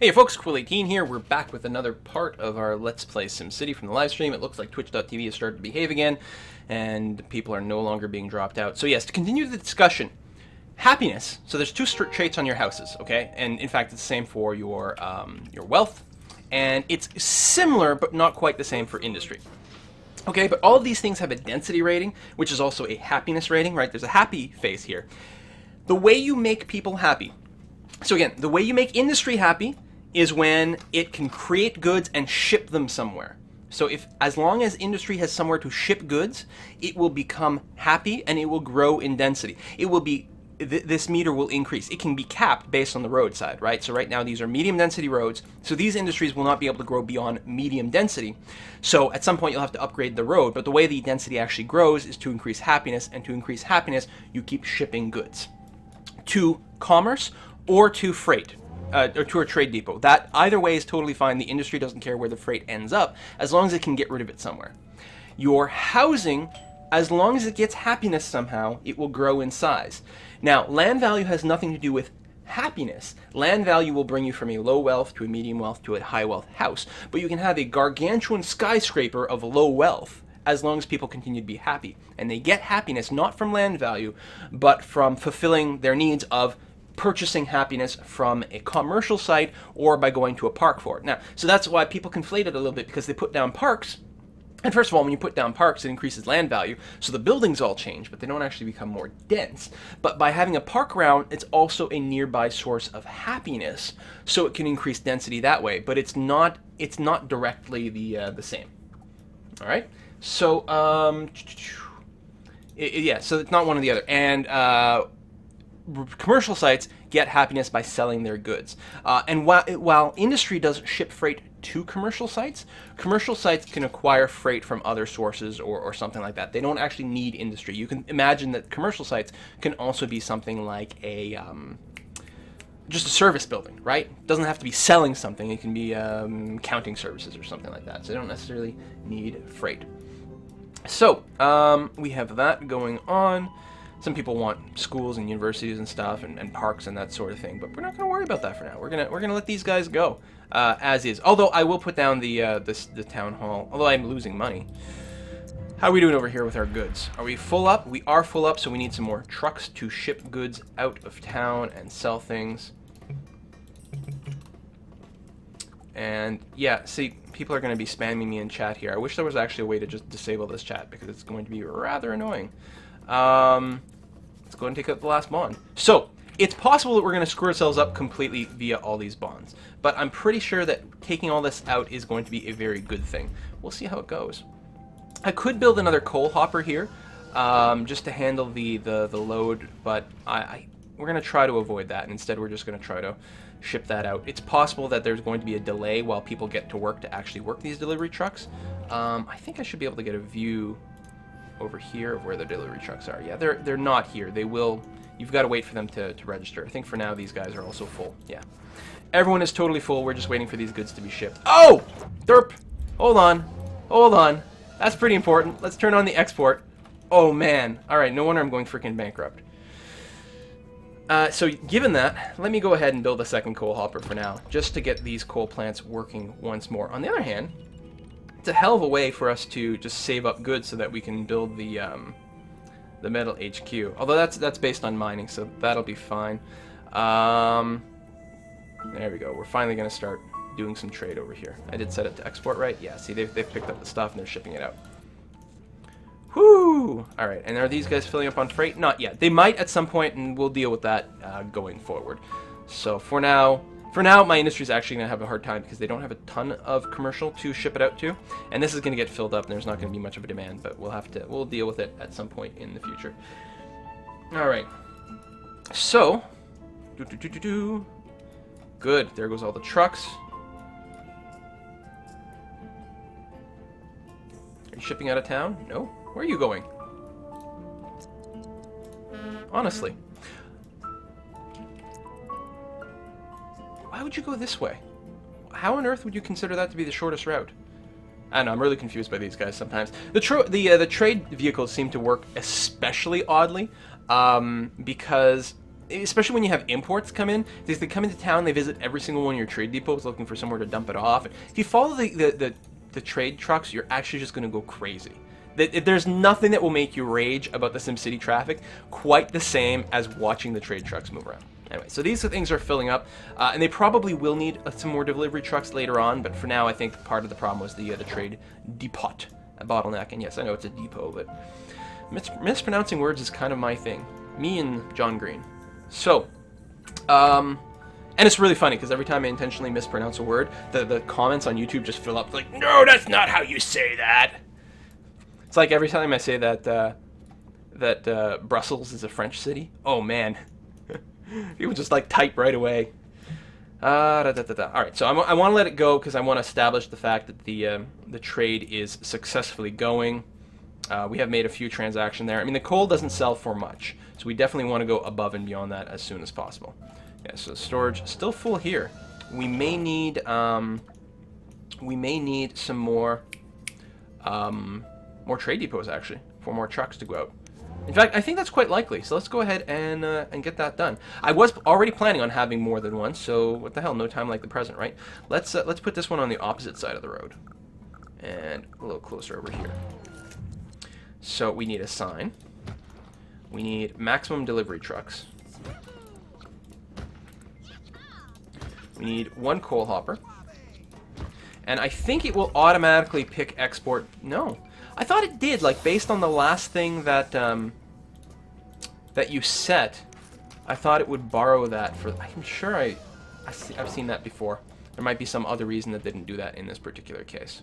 Hey folks, Quill18 here. We're back with another part of our Let's Play SimCity from the live stream. It looks like Twitch.tv has started to behave again, and people are no longer being dropped out. So yes, to continue the discussion, happiness. So there's two traits on your houses, okay? And in fact, it's the same for your wealth, and it's similar but not quite the same for industry. Okay, but all of these things have a density rating, which is also a happiness rating, right? There's a happy face here. The way you make people happy. So again, the way you make industry happy is when it can create goods and ship them somewhere. So as long as industry has somewhere to ship goods, it will become happy and it will grow in density. It will be, this meter will increase. It can be capped based on the roadside, right? So right now these are medium density roads, so these industries will not be able to grow beyond medium density. So at some point you'll have to upgrade the road, but the way the density actually grows is to increase happiness, and to increase happiness, you keep shipping goods to commerce or to freight. Or to a trade depot. That either way is totally fine. The industry doesn't care where the freight ends up, as long as it can get rid of it somewhere. Your housing, as long as it gets happiness somehow, it will grow in size. Now, land value has nothing to do with happiness. Land value will bring you from a low wealth to a medium wealth to a high wealth house. But you can have a gargantuan skyscraper of low wealth as long as people continue to be happy. And they get happiness not from land value, but from fulfilling their needs of purchasing happiness from a commercial site or by going to a park for it. Now, so that's why people conflate it a little bit, because they put down parks. And first of all, when you put down parks, it increases land value, so the buildings all change, but they don't actually become more dense. But by having a park around, it's also a nearby source of happiness, so it can increase density that way. But it's not directly the same. All right. So yeah. So it's not one or the other. And commercial sites get happiness by selling their goods. And while industry does ship freight to commercial sites can acquire freight from other sources or something like that. They don't actually need industry. You can imagine that commercial sites can also be something like just a service building, right? It doesn't have to be selling something. It can be counting services or something like that. So they don't necessarily need freight. So we have that going on. Some people want schools and universities and stuff and parks and that sort of thing, but we're not going to worry about that for now. We're gonna let these guys go as is. Although I will put down the town hall. Although I'm losing money. How are we doing over here with our goods? Are we full up? We are full up, so we need some more trucks to ship goods out of town and sell things. And yeah, see, people are going to be spamming me in chat here. I wish there was actually a way to just disable this chat, because it's going to be rather annoying. Let's go ahead and take out the last bond. So, it's possible that we're going to screw ourselves up completely via all these bonds. But I'm pretty sure that taking all this out is going to be a very good thing. We'll see how it goes. I could build another coal hopper here, just to handle the load, but we're going to try to avoid that. And instead, we're just going to try to ship that out. It's possible that there's going to be a delay while people get to work to actually work these delivery trucks. I think I should be able to get a view over here of where the delivery trucks are. Yeah, they're not here. They will. You've got to wait for them to register. I think for now these guys are also full. Yeah, everyone is totally full. We're just waiting for these goods to be shipped. Oh, derp! Hold on. That's pretty important. Let's turn on the export. Oh man. All right. No wonder I'm going freaking bankrupt. So given that, let me go ahead and build a second coal hopper for now, just to get these coal plants working once more. On the other hand, it's a hell of a way for us to just save up goods so that we can build the metal HQ. Although that's based on mining, so that'll be fine. There we go. We're finally going to start doing some trade over here. I did set it to export, right? Yeah, see, they've picked up the stuff and they're shipping it out. Whoo! Alright, and are these guys filling up on freight? Not yet. They might at some point, and we'll deal with that going forward. So for now, my industry's actually going to have a hard time because they don't have a ton of commercial to ship it out to. And this is going to get filled up and there's not going to be much of a demand, but we'll deal with it at some point in the future. Alright. So, good. There goes all the trucks. Are you shipping out of town? No? Where are you going? Honestly. Why would you go this way? How on earth would you consider that to be the shortest route? I don't know, I'm really confused by these guys sometimes. The trade vehicles seem to work especially oddly, because especially when you have imports come in, they come into town, they visit every single one of your trade depots looking for somewhere to dump it off. If you follow the trade trucks, you're actually just going to go crazy. There's nothing that will make you rage about the SimCity traffic quite the same as watching the trade trucks move around. Anyway, so these things are filling up, and they probably will need some more delivery trucks later on, but for now I think part of the problem was the trade depot bottleneck. And yes, I know it's a depot, but mispronouncing words is kind of my thing. Me and John Green. So, and it's really funny because every time I intentionally mispronounce a word, the comments on YouTube just fill up like, no, that's not how you say that. It's like every time I say that Brussels is a French city. Oh man, people just like type right away. All right, so I want to let it go because I want to establish the fact that the trade is successfully going. We have made a few transactions there. I mean, the coal doesn't sell for much, so we definitely want to go above and beyond that as soon as possible. Yeah, so storage still full here. We may need some more trade depots actually for more trucks to go out. In fact, I think that's quite likely. So let's go ahead and get that done. I was already planning on having more than one, so what the hell? No time like the present, right? Let's put this one on the opposite side of the road, and a little closer over here. So we need a sign. We need maximum delivery trucks. We need one coal hopper. And I think it will automatically pick export. No. I thought it did, like based on the last thing that that you set. I thought it would borrow that for. I'm sure I've seen that before. There might be some other reason that didn't do that in this particular case.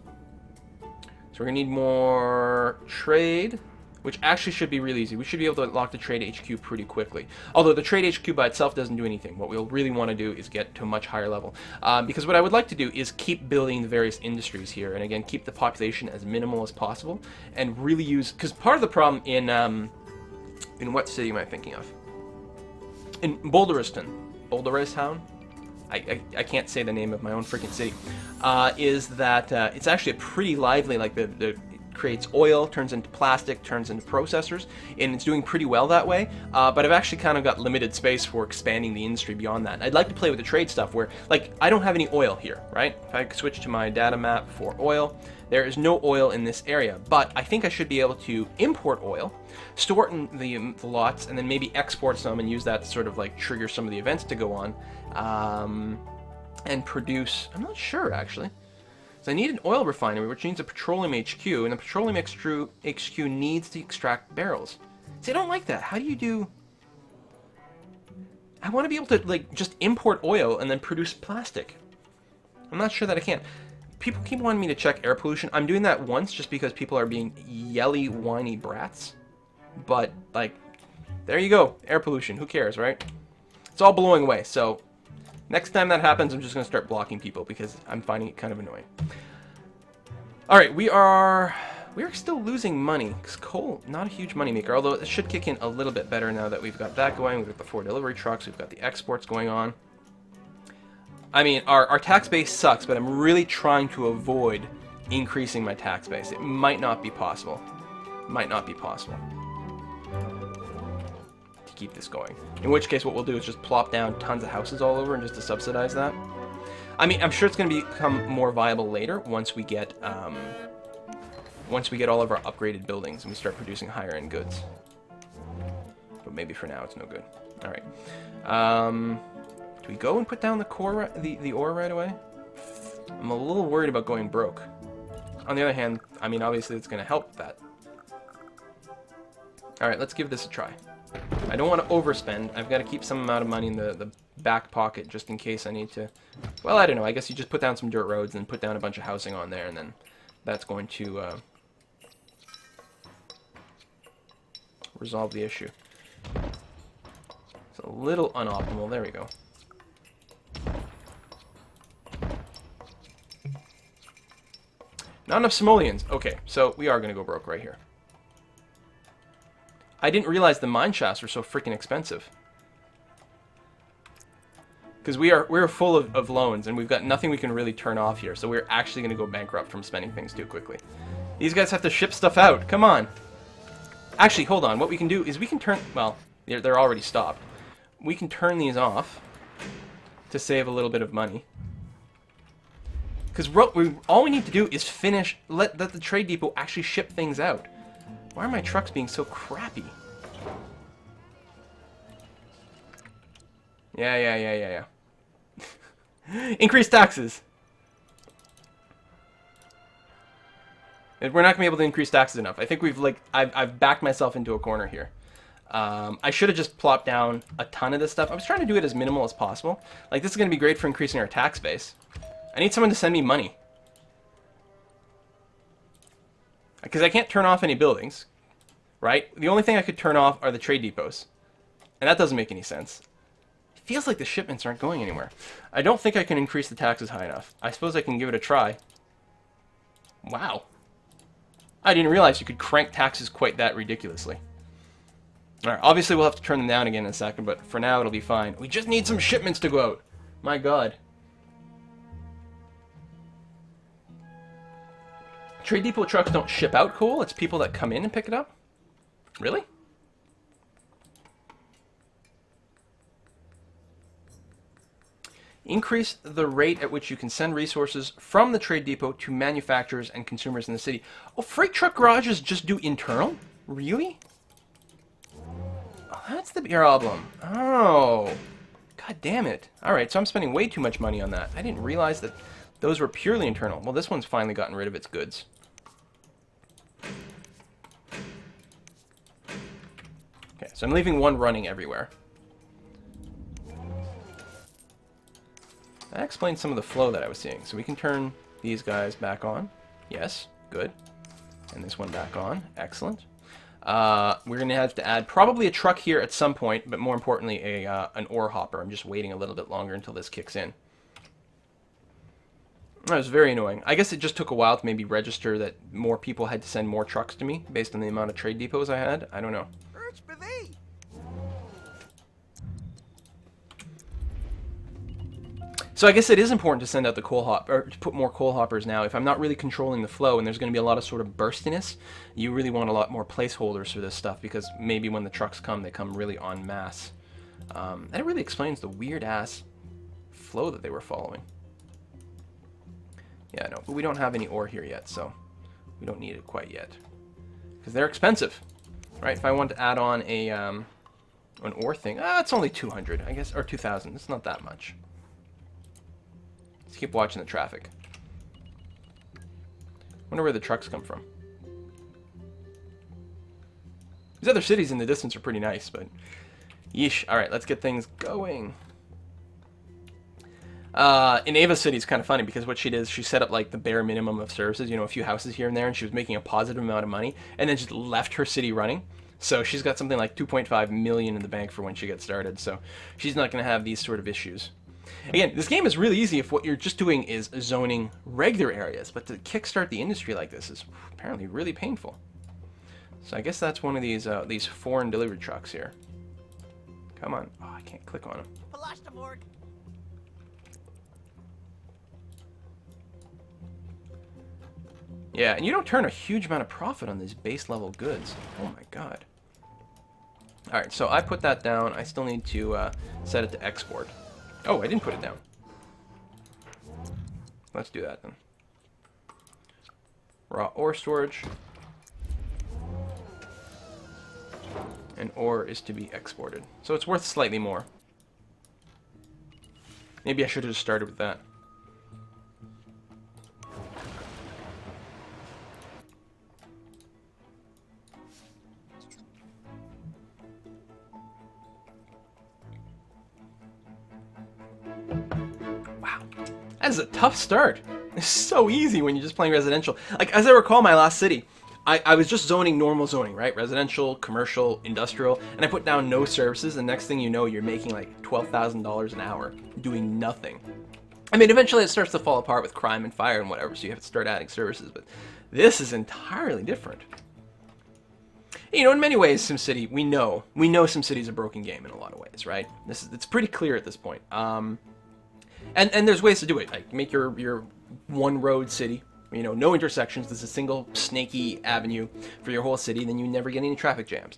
So we're gonna need more trade, which actually should be really easy. We should be able to lock the trade HQ pretty quickly. Although the trade HQ by itself doesn't do anything. What we'll really want to do is get to a much higher level. Because what I would like to do is keep building the various industries here, and again, keep the population as minimal as possible, and really use, because part of the problem in what city am I thinking of? In Boulderiston, I can't say the name of my own freaking city, is that it's actually a pretty lively, like the creates oil, turns into plastic, turns into processors, and it's doing pretty well that way, but I've actually kind of got limited space for expanding the industry beyond that. I'd like to play with the trade stuff where, like, I don't have any oil here, right? If I switch to my data map for oil, there is no oil in this area, but I think I should be able to import oil, store it in the lots, and then maybe export some and use that to sort of like trigger some of the events to go on, and produce, I'm not sure actually. So I need an oil refinery, which needs a petroleum HQ, and the petroleum HQ needs to extract barrels. See, I don't like that. How do you do... I want to be able to, like, just import oil and then produce plastic. I'm not sure that I can. People keep wanting me to check air pollution. I'm doing that once just because people are being yelly, whiny brats. But, like, there you go. Air pollution. Who cares, right? It's all blowing away, so... Next time that happens, I'm just going to start blocking people because I'm finding it kind of annoying. Alright, we are still losing money because coal, not a huge money maker, although it should kick in a little bit better now that we've got that going. We've got the 4 delivery trucks, we've got the exports going on. I mean, our tax base sucks, but I'm really trying to avoid increasing my tax base. It might not be possible. It might not be possible to keep this going. In which case, what we'll do is just plop down tons of houses all over and just to subsidize that. I mean, I'm sure it's going to become more viable later once we get all of our upgraded buildings and we start producing higher end goods. But maybe for now, it's no good. All right. Do we go and put down the ore right away? I'm a little worried about going broke. On the other hand, I mean, obviously it's going to help that. All right, let's give this a try. I don't want to overspend. I've got to keep some amount of money in the back pocket just in case I need to... Well, I don't know. I guess you just put down some dirt roads and put down a bunch of housing on there, and then that's going to resolve the issue. It's a little unoptimal. There we go. Not enough simoleons. Okay, so we are going to go broke right here. I didn't realize the mine shafts were so freaking expensive. Because we're full of loans, and we've got nothing we can really turn off here, so we're actually going to go bankrupt from spending things too quickly. These guys have to ship stuff out. Come on. Actually, hold on. What we can do is we can turn... Well, They're already stopped. We can turn these off to save a little bit of money. Because all we need to do is let the trade depot actually ship things out. Why are my trucks being so crappy? Yeah. Increase taxes. We're not going to be able to increase taxes enough. I think I've backed myself into a corner here. I should have just plopped down a ton of this stuff. I was trying to do it as minimal as possible. Like, this is going to be great for increasing our tax base. I need someone to send me money. Because I can't turn off any buildings, right? The only thing I could turn off are the trade depots. And that doesn't make any sense. It feels like the shipments aren't going anywhere. I don't think I can increase the taxes high enough. I suppose I can give it a try. Wow. I didn't realize you could crank taxes quite that ridiculously. Alright, obviously we'll have to turn them down again in a second, but for now it'll be fine. We just need some shipments to go out. My god. Trade depot trucks don't ship out coal, it's people that come in and pick it up? Really? Increase the rate at which you can send resources from the trade depot to manufacturers and consumers in the city. Oh, freight truck garages just do internal? Really? Oh, that's the problem. Oh. God damn it. Alright, so I'm spending way too much money on that. I didn't realize that those were purely internal. Well, this one's finally gotten rid of its goods. Okay, so I'm leaving one running everywhere. That explains some of the flow that I was seeing. So we can turn these guys back on. Yes, good. And this one back on. Excellent. We're going to have to add probably a truck here at some point, but more importantly, an ore hopper. I'm just waiting a little bit longer until this kicks in. That was very annoying. I guess it just took a while to maybe register that more people had to send more trucks to me based on the amount of trade depots I had. I don't know. So I guess it is important to send out the coal or to put more coal hoppers now. If I'm not really controlling the flow and there's going to be a lot of sort of burstiness, you really want a lot more placeholders for this stuff because maybe when the trucks come, they come really en masse. And it really explains the weird-ass flow that they were following. Yeah, no, but we don't have any ore here yet, so we don't need it quite yet. Because they're expensive, right? If I want to add on an ore thing, it's only 200, I guess, or 2,000. It's not that much. Let's keep watching the traffic. Wonder where the trucks come from. These other cities in the distance are pretty nice, but yeesh. All right, let's get things going. In Ava City, it's kind of funny because what she did is she set up like the bare minimum of services, you know, a few houses here and there, and she was making a positive amount of money, and then just left her city running. So she's got something like 2.5 million in the bank for when she gets started. So she's not going to have these sort of issues. Again, this game is really easy if what you're just doing is zoning regular areas, but to kickstart the industry like this is apparently really painful. So I guess that's one of these foreign delivery trucks here. Come on. Oh, I can't click on them. Yeah, and you don't turn a huge amount of profit on these base level goods. Oh my god. Alright, so I put that down. I still need to set it to export. Oh, I didn't put it down. Let's do that then. Raw ore storage. And ore is to be exported. So it's worth slightly more. Maybe I should have just started with that. That is a tough start. It's so easy when you're just playing residential. Like, as I recall my last city, I was just zoning normal zoning, right? Residential, commercial, industrial, and I put down no services, and next thing you know, you're making like $12,000 an hour doing nothing. I mean, eventually it starts to fall apart with crime and fire and whatever, so you have to start adding services, but this is entirely different. You know, in many ways, SimCity, we know SimCity is a broken game in a lot of ways, right? It's pretty clear at this point. And there's ways to do it. Like make your one road city you know, no intersections, there's a single snaky avenue for your whole city, then you never get any traffic jams.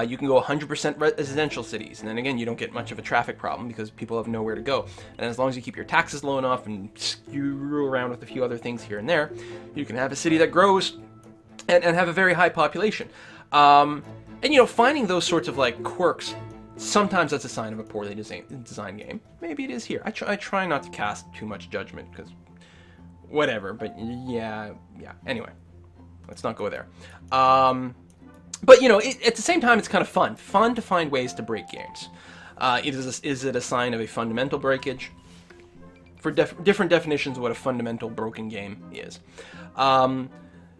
You can go 100% residential cities, and then again, you don't get much of a traffic problem because people have nowhere to go. And as long as you keep your taxes low enough and screw around with a few other things here and there, you can have a city that grows and have a very high population. And, you know, finding those sorts of, like, quirks, sometimes that's a sign of a poorly designed game. Maybe it is here. I try not to cast too much judgment, because whatever, but yeah. Anyway, let's not go there. But, you know, at the same time, it's kind of fun. Fun to find ways to break games. Is it a sign of a fundamental breakage? For different definitions of what a fundamental broken game is.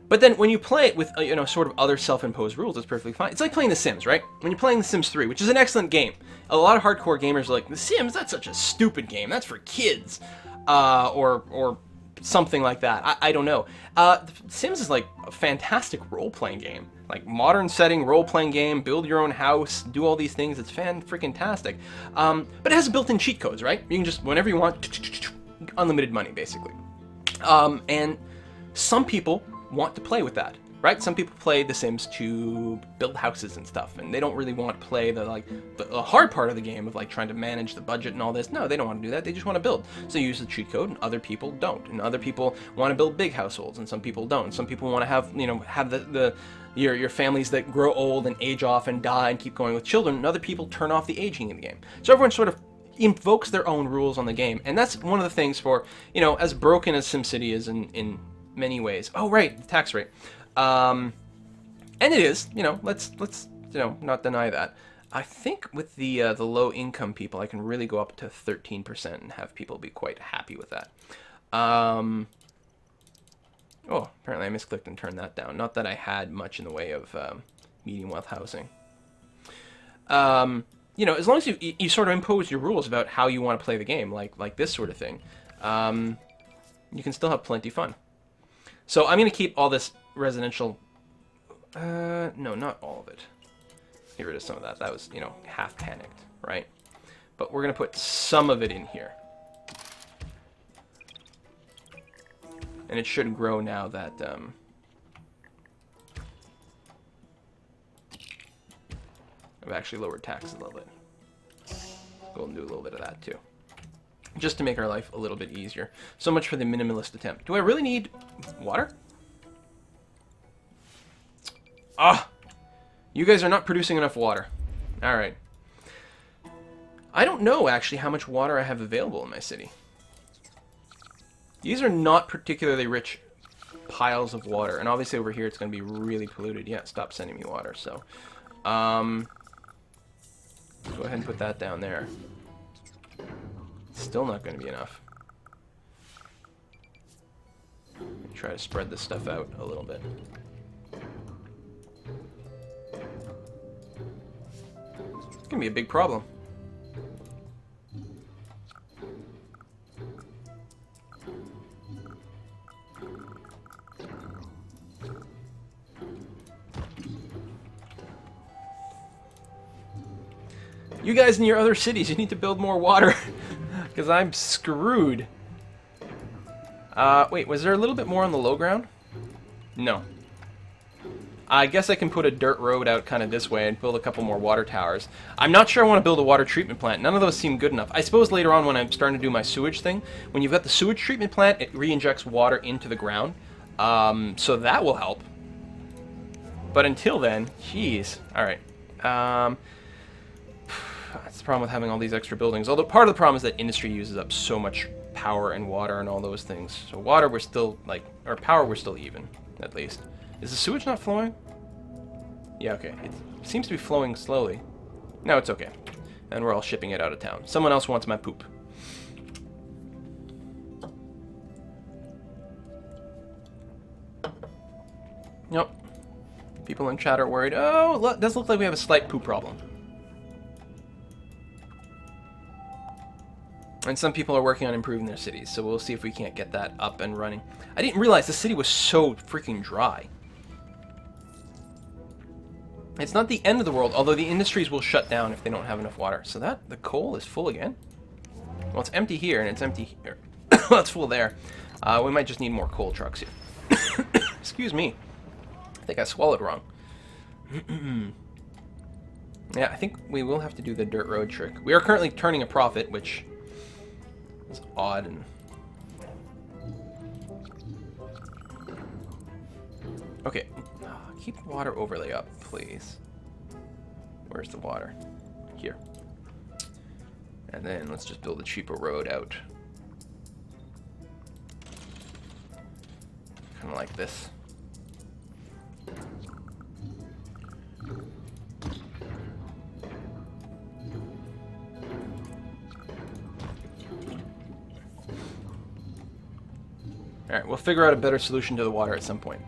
But then when you play it with, you know, sort of other self-imposed rules, it's perfectly fine. It's like playing The Sims, right? When you're playing The Sims 3, which is an excellent game. A lot of hardcore gamers are like, The Sims, that's such a stupid game. That's for kids. Or something like that. I don't know. The Sims is like a fantastic role-playing game. Like modern setting role-playing game, build your own house, do all these things. It's fan-freaking-tastic. But it has built-in cheat codes, right? You can just, whenever you want, unlimited money, basically. And some people want to play with that, right? Some people play The Sims to build houses and stuff, and they don't really want to play the hard part of the game of like trying to manage the budget and all this. No, they don't want to do that. They just want to build. So they use the cheat code, and other people don't. And other people want to build big households, and some people don't. Some people want to have, you know, have your families that grow old and age off and die and keep going with children, and other people turn off the aging in the game. So everyone sort of invokes their own rules on the game, and that's one of the things for, you know, as broken as SimCity is in many ways. Oh, right, the tax rate. And it is, you know, let's you know, not deny that. I think with the low income people, I can really go up to 13% and have people be quite happy with that. Oh, apparently I misclicked and turned that down. Not that I had much in the way of medium wealth housing. You know, as long as you sort of impose your rules about how you want to play the game, like this sort of thing, you can still have plenty of fun. So I'm going to keep all this residential... no, not all of it. Get rid of some of that. That was, you know, half panicked, right? But we're going to put some of it in here. And it should grow now that... I've actually lowered taxes a little bit. Go and do a little bit of that, too. Just to make our life a little bit easier. So much for the minimalist attempt. Do I really need water? Ah! You guys are not producing enough water. Alright. I don't know, actually, how much water I have available in my city. These are not particularly rich piles of water. And obviously over here it's going to be really polluted. Yeah, stop sending me water. So, go ahead and put that down there. Still not going to be enough. Try to spread this stuff out a little bit. It's going to be a big problem. You guys in your other cities, you need to build more water. Because I'm screwed. Wait, was there a little bit more on the low ground? No. I guess I can put a dirt road out kind of this way and build a couple more water towers. I'm not sure I want to build a water treatment plant. None of those seem good enough. I suppose later on when I'm starting to do my sewage thing, when you've got the sewage treatment plant, it re-injects water into the ground. So that will help. But until then, jeez. Alright. That's the problem with having all these extra buildings. Although part of the problem is that industry uses up so much power and water and all those things. So water, we're still, like, or power, we're still even, at least. Is the sewage not flowing? Yeah, okay. It seems to be flowing slowly. No, it's okay. And we're all shipping it out of town. Someone else wants my poop. Nope. People in chat are worried. Oh, look, does look like we have a slight poop problem. And some people are working on improving their cities, so we'll see if we can't get that up and running. I didn't realize the city was so freaking dry. It's not the end of the world, although the industries will shut down if they don't have enough water. So that, the coal is full again? Well, it's empty here, and it's empty here. Well, it's full there. We might just need more coal trucks here. Excuse me. I think I swallowed wrong. Yeah, I think we will have to do the dirt road trick. We are currently turning a profit, which is odd. And okay, keep the water overlay up, please. Where's the water? Here. And then let's just build a cheaper road out. Kind of like this. Alright, we'll figure out a better solution to the water at some point.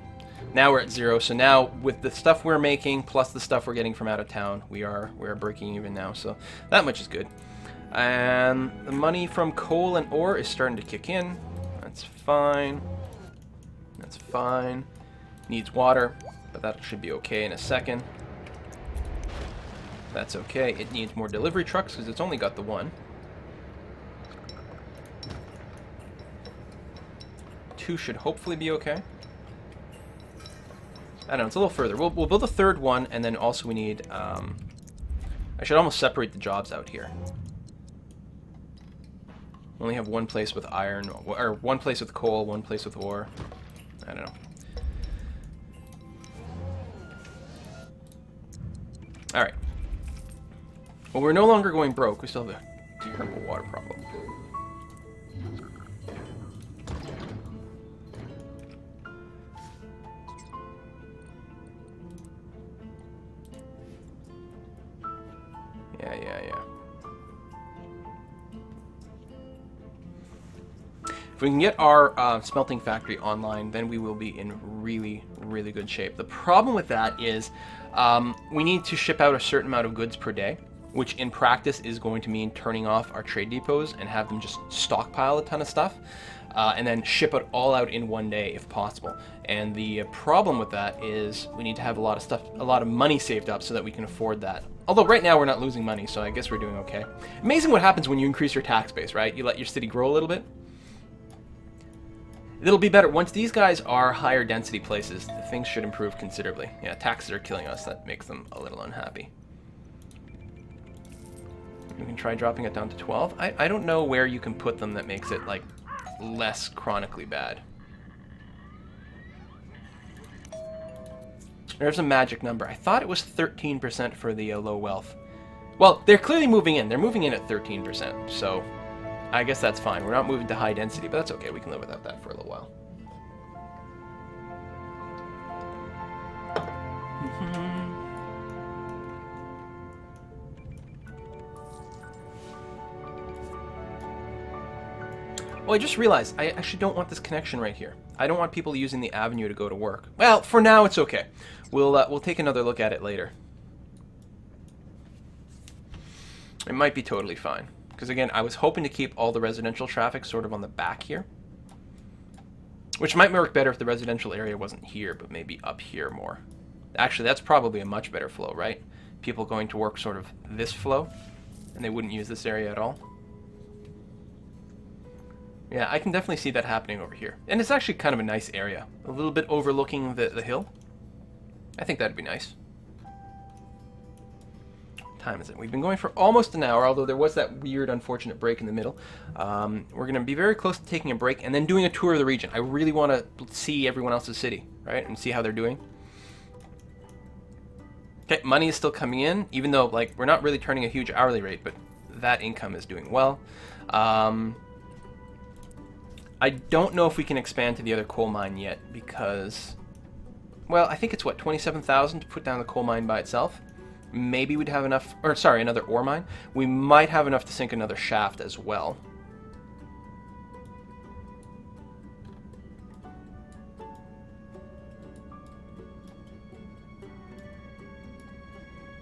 Now we're at 0, so now with the stuff we're making plus the stuff we're getting from out of town, we are breaking even now, so that much is good. And the money from coal and ore is starting to kick in. That's fine. That's fine. Needs water, but that should be okay in a second. That's okay. It needs more delivery trucks because it's only got the one. 2 should hopefully be okay. I don't know, it's a little further. We'll build a third one, and then also we need... I should almost separate the jobs out here. We only have one place with iron, or one place with coal, one place with ore. I don't know. Alright. Well, we're no longer going broke. We still have a terrible water problem. Yeah. If we can get our smelting factory online, then we will be in really, really good shape. The problem with that is we need to ship out a certain amount of goods per day, which in practice is going to mean turning off our trade depots and have them just stockpile a ton of stuff, and then ship it all out in one day if possible. And the problem with that is we need to have a lot of money saved up so that we can afford that. Although right now we're not losing money, so I guess we're doing okay. Amazing what happens when you increase your tax base, right? You let your city grow a little bit. It'll be better. Once these guys are higher density places, things should improve considerably. Yeah, taxes are killing us. That makes them a little unhappy. We can try dropping it down to 12. I don't know where you can put them that makes it, like, less chronically bad. There's a magic number. I thought it was 13% for the low wealth. Well, they're clearly moving in. They're moving in at 13%, so I guess that's fine. We're not moving to high density, but that's okay. We can live without that for a little while. Well, I just realized I actually don't want this connection right here. I don't want people using the avenue to go to work. Well, for now it's okay. We'll take another look at it later. It might be totally fine. Because again, I was hoping to keep all the residential traffic sort of on the back here. Which might work better if the residential area wasn't here, but maybe up here more. Actually, that's probably a much better flow, right? People going to work sort of this flow, and they wouldn't use this area at all. Yeah, I can definitely see that happening over here. And it's actually kind of a nice area. A little bit overlooking the hill. I think that'd be nice. What time is it? We've been going for almost an hour, although there was that weird, unfortunate break in the middle. We're going to be very close to taking a break and then doing a tour of the region. I really want to see everyone else's city, right? And see how they're doing. Okay, money is still coming in, even though, like, we're not really turning a huge hourly rate, but that income is doing well. I don't know if we can expand to the other coal mine yet because, well, I think it's what, 27,000 to put down the coal mine by itself. Maybe we'd have enough, or sorry, another ore mine. We might have enough to sink another shaft as well.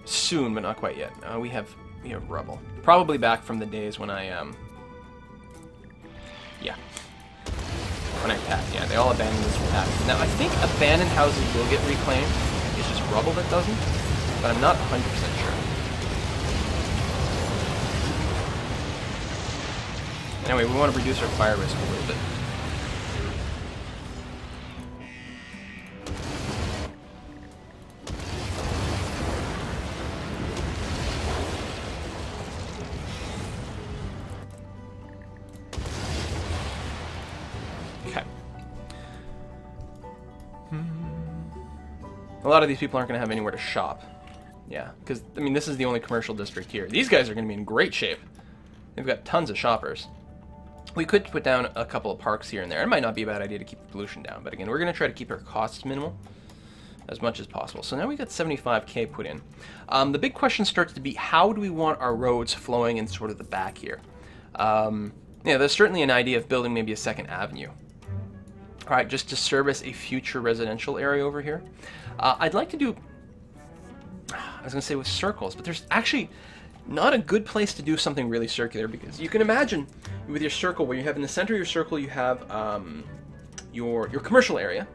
Soon, but not quite yet. We have rubble. Probably back from the days when I yeah. When I attacked, yeah, they all abandoned this attack. Now, I think abandoned houses will get reclaimed. It's just rubble that doesn't, but I'm not 100% sure. Anyway, we want to reduce our fire risk a little bit. A lot of these people aren't going to have anywhere to shop. Yeah, because, I mean, this is the only commercial district here. These guys are going to be in great shape. They've got tons of shoppers. We could put down a couple of parks here and there. It might not be a bad idea to keep the pollution down, but again, we're going to try to keep our costs minimal as much as possible. So now we got 75k put in. The big question starts to be, how do we want our roads flowing in sort of the back here? Yeah, there's certainly an idea of building maybe a second avenue. All right, just to service a future residential area over here. I'd like to do, I was going to say with circles, but there's actually not a good place to do something really circular, because you can imagine with your circle where you have in the center of your circle you have your commercial area,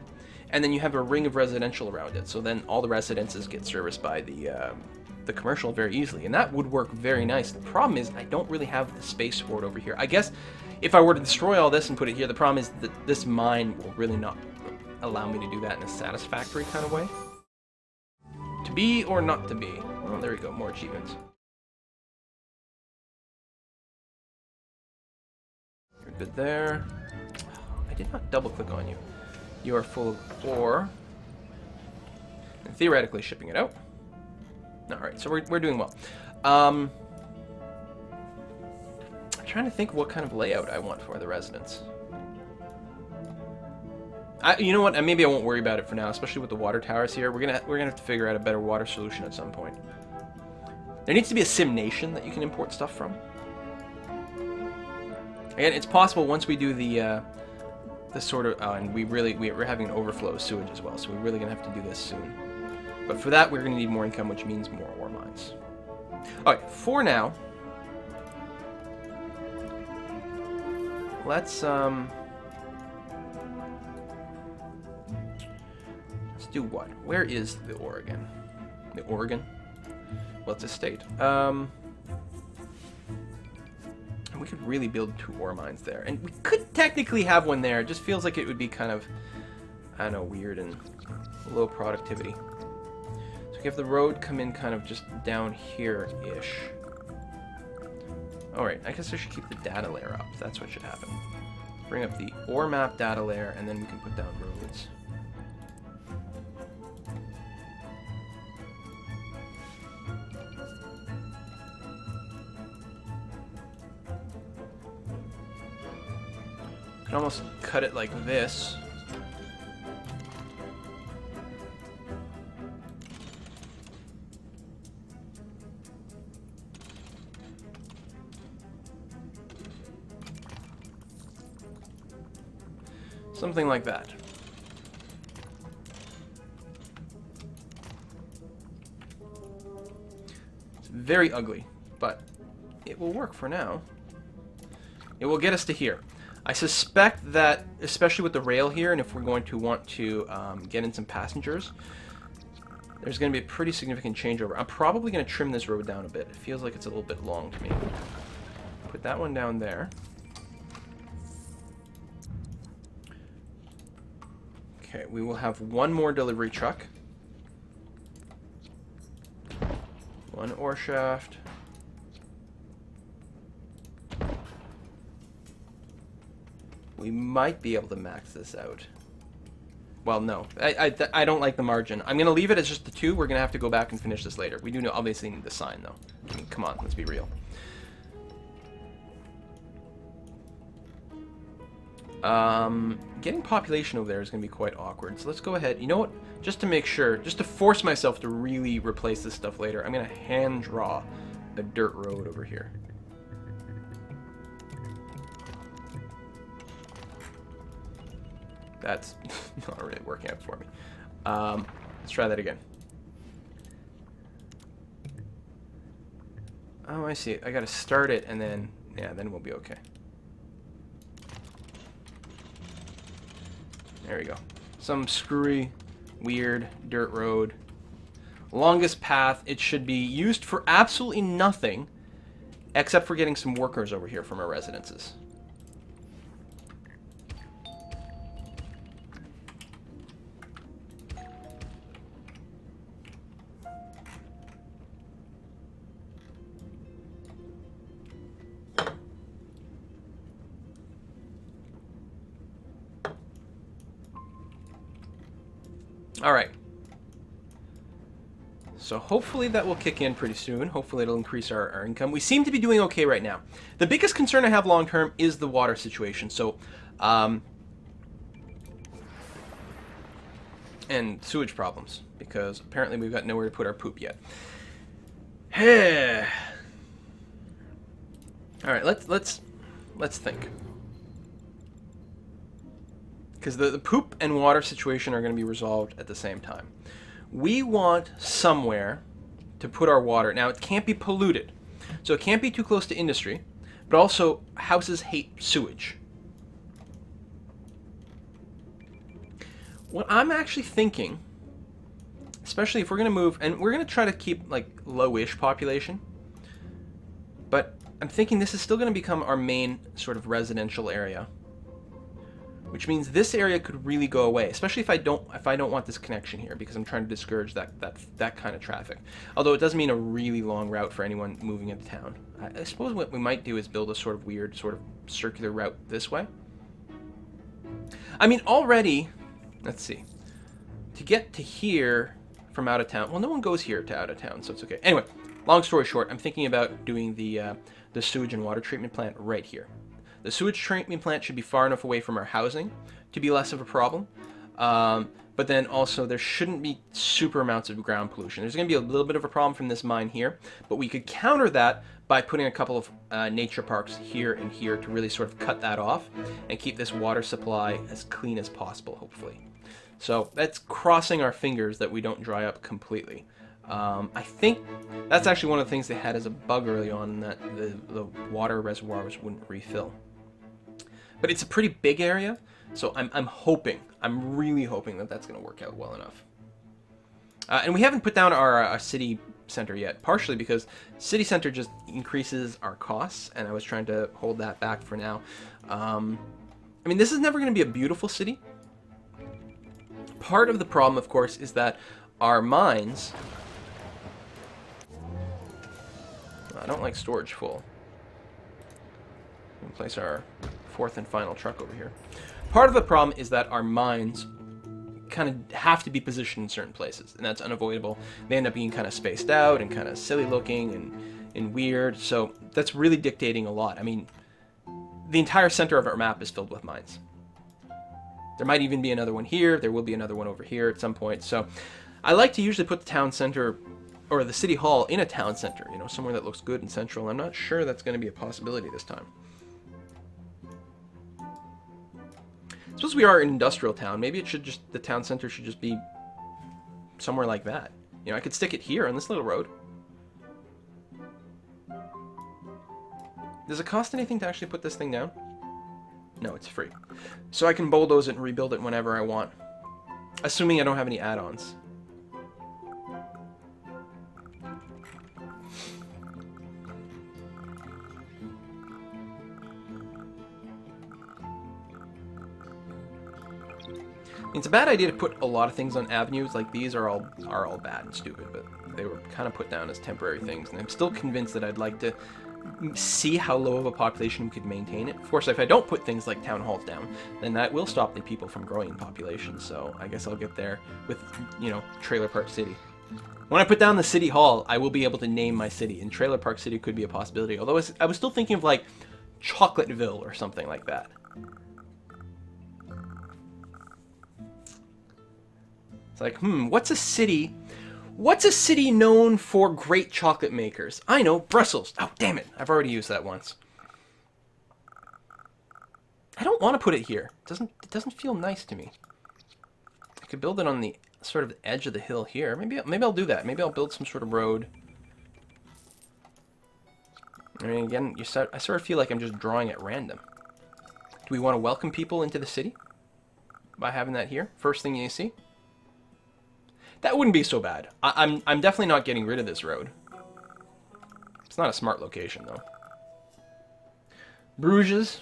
and then you have a ring of residential around it. So then all the residences get serviced by the commercial very easily, and that would work very nice. The problem is I don't really have the space for it over here. I guess if I were to destroy all this and put it here, the problem is that this mine will really not allow me to do that in a satisfactory kind of way. To be or not to be? Well, there we go, more achievements. You're good there. I did not double click on you. You are full of ore. And theoretically shipping it out. Alright, so we're doing well. I'm trying to think what kind of layout I want for the residence. You know what? Maybe I won't worry about it for now, especially with the water towers here. We're gonna have to figure out a better water solution at some point. There needs to be a sim nation that you can import stuff from. Again, it's possible once we do the sort of, and we're having an overflow of sewage as well, so we're really gonna have to do this soon. But for that, we're gonna need more income, which means more ore mines. All right, for now, let's do what? Where is the Oregon? The Oregon? Well, it's a state. We could really build 2 ore mines there. And we could technically have one there. It just feels like it would be kind of, I don't know, weird and low productivity. So we have the road come in kind of just down here-ish. Alright, I guess I should keep the data layer up. That's what should happen. Bring up the ore map data layer, and then we can put down roads. Can almost cut it like this. Something like that. It's very ugly, but it will work for now. It will get us to here. I suspect that, especially with the rail here, and if we're going to want to get in some passengers, there's going to be a pretty significant changeover. I'm probably going to trim this road down a bit. It feels like it's a little bit long to me. Put that one down there. Okay, we will have one more delivery truck. One ore shaft. We might be able to max this out. Well, no. I don't like the margin. I'm going to leave it as just the 2. We're going to have to go back and finish this later. We do obviously need the sign, though. I mean, come on, let's be real. Getting population over there is going to be quite awkward. So let's go ahead. You know what? Just to make sure, just to force myself to really replace this stuff later, I'm going to hand draw a dirt road over here. That's not really working out for me. Let's try that again. Oh, I see. I gotta start it and then, yeah, then we'll be okay. There we go. Some screwy, weird dirt road. Longest path. It should be used for absolutely nothing except for getting some workers over here from our residences. All right. So hopefully that will kick in pretty soon. Hopefully it'll increase our income. We seem to be doing okay right now. The biggest concern I have long term is the water situation. So, and sewage problems, because apparently we've got nowhere to put our poop yet. All right, let's think. Because the poop and water situation are going to be resolved at the same time. We want somewhere to put our water. Now, it can't be polluted. So it can't be too close to industry, but also houses hate sewage. What I'm actually thinking, especially if we're going to move, and we're going to try to keep like low-ish population, but I'm thinking this is still going to become our main sort of residential area, which means this area could really go away, especially if I don't want this connection here, because I'm trying to discourage that kind of traffic. Although it does mean a really long route for anyone moving into town. I suppose what we might do is build a sort of weird, sort of circular route this way. I mean, already, let's see, to get to here from out of town. Well, no one goes here to out of town, so it's okay. Anyway, long story short, I'm thinking about doing the sewage and water treatment plant right here. The sewage treatment plant should be far enough away from our housing to be less of a problem. But then also there shouldn't be super amounts of ground pollution. There's going to be a little bit of a problem from this mine here, but we could counter that by putting a couple of nature parks here and here to really sort of cut that off and keep this water supply as clean as possible, hopefully. So that's crossing our fingers that we don't dry up completely. I think that's actually one of the things they had as a bug early on, that the water reservoirs wouldn't refill. But it's a pretty big area, so I'm really hoping that that's going to work out well enough. And we haven't put down our city center yet, partially because city center just increases our costs, and I was trying to hold that back for now. I mean, this is never going to be a beautiful city. Part of the problem, of course, is that our mines... I don't like storage full. We'll place our fourth and final truck over here. Part of the problem is that our mines kind of have to be positioned in certain places, and that's unavoidable. They end up being kind of spaced out and kind of silly looking and weird, so that's really dictating a lot. I mean, the entire center of our map is filled with mines. There might even be another one here. There will be another one over here at some point. So I like to usually put the town center or the city hall in a town center, you know, somewhere that looks good and central. I'm not sure that's going to be a possibility this time. Suppose we are an industrial town. Maybe it should just, the town center should just be somewhere like that. You know, I could stick it here on this little road. Does it cost anything to actually put this thing down? No, it's free. So I can bulldoze it and rebuild it whenever I want. Assuming I don't have any add-ons. It's a bad idea to put a lot of things on avenues. Like these are all bad and stupid, but they were kind of put down as temporary things, and I'm still convinced that I'd like to see how low of a population we could maintain it. Of course, if I don't put things like town halls down, then that will stop the people from growing in population, so I guess I'll get there with, you know, Trailer Park City. When I put down the city hall, I will be able to name my city, and Trailer Park City could be a possibility, although I was still thinking of like Chocolateville or something like that. It's like, what's a city known for great chocolate makers? I know, Brussels. Oh, damn it. I've already used that once. I don't want to put it here. It doesn't feel nice to me. I could build it on the sort of edge of the hill here. Maybe I'll do that. Maybe I'll build some sort of road. I mean, again, I sort of feel like I'm just drawing at random. Do we want to welcome people into the city by having that here? First thing you see? That wouldn't be so bad. I'm definitely not getting rid of this road. It's not a smart location, though. Bruges,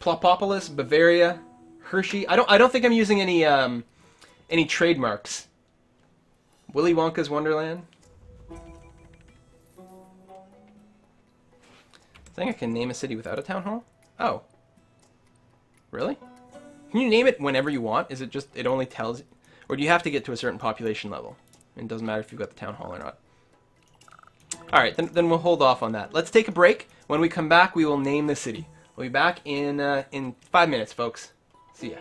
Plopopolis, Bavaria, Hershey. I don't think I'm using any trademarks. Willy Wonka's Wonderland. I think I can name a city without a town hall? Oh. Really? Can you name it whenever you want? Is it just, it only tells you? Or do you have to get to a certain population level? It doesn't matter if you've got the town hall or not. All right, then we'll hold off on that. Let's take a break. When we come back, we will name the city. We'll be back in 5 minutes, folks. See ya.